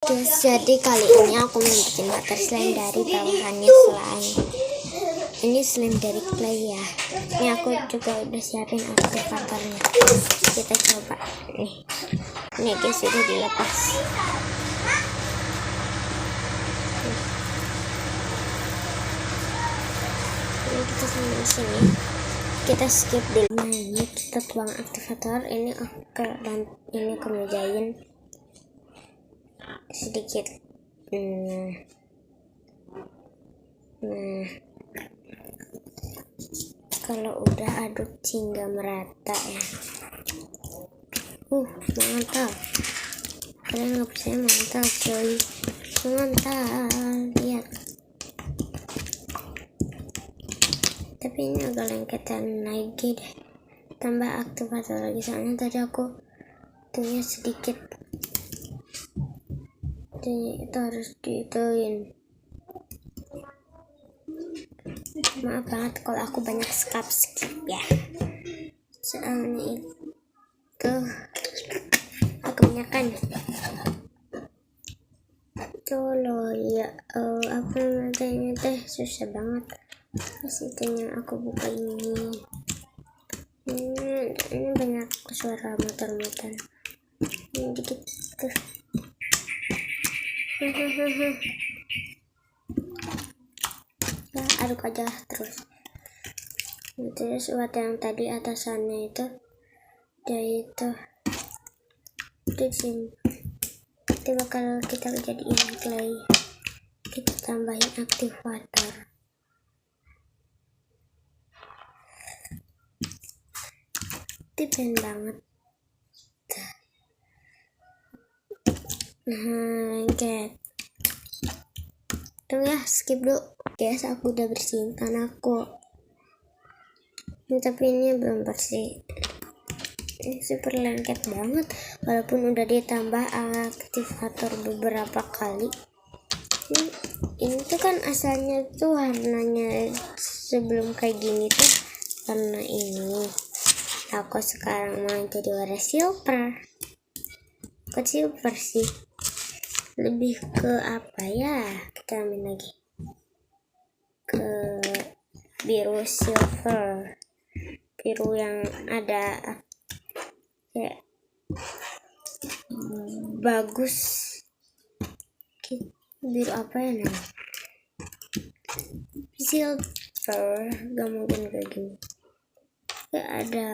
Guys, jadi kali ini aku mau bikin water slime dari bawahannya slime. Ini slime dari clay ya. Ini aku juga udah siapin aktivatornya. Kita coba nih. Ini guys sudah dilepas. Ini kita sambil sini. Kita skip dulu. Nah, ini kita tuang aktivator. Ini ini aku ngerjain sedikit. Nah, kalau udah aduk hingga merata ya. Mantap. Kalian nggak percaya, mantap coy. Mantap, lihat. Tapi ini agak lengketan lagi deh. Tambah aktivator lagi, soalnya tadi aku tuhnya sedikit. Jadi itu harus diituin. Maaf banget kalau aku banyak skip ya. Soalnya itu kebanyakan. Itu loh ya. Apa namanya teh susah banget. Situnya aku buka ini. Ini banyak suara motor-motor. Ini dikit tuh. Ya, aduk aja terus. Terus buat yang tadi atasannya itu dia itu di sini. Nanti bakal kita jadiin clay. Kita tambahin aktivator. Keren banget. Lengket. Tunggu ya, skip dulu. Guys, aku udah bersihin tanahku. Tapi ini belum bersih. Ini super lengket banget. Walaupun udah ditambah aktivator beberapa kali. Ini tuh kan asalnya tuh warnanya sebelum kayak gini tuh warna ini. Aku sekarang mau jadi warna silver. Kok silver sih? Lebih ke apa ya? Kita ambil lagi ke biru silver, biru yang ada kayak bagus. Biru apa ya namanya? Silver, gak mungkin kayak gini. Kayak ada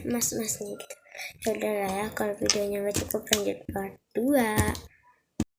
emas-emasnya gitu. Yaudah lah ya, kalau videonya gak cukup lanjut part 2.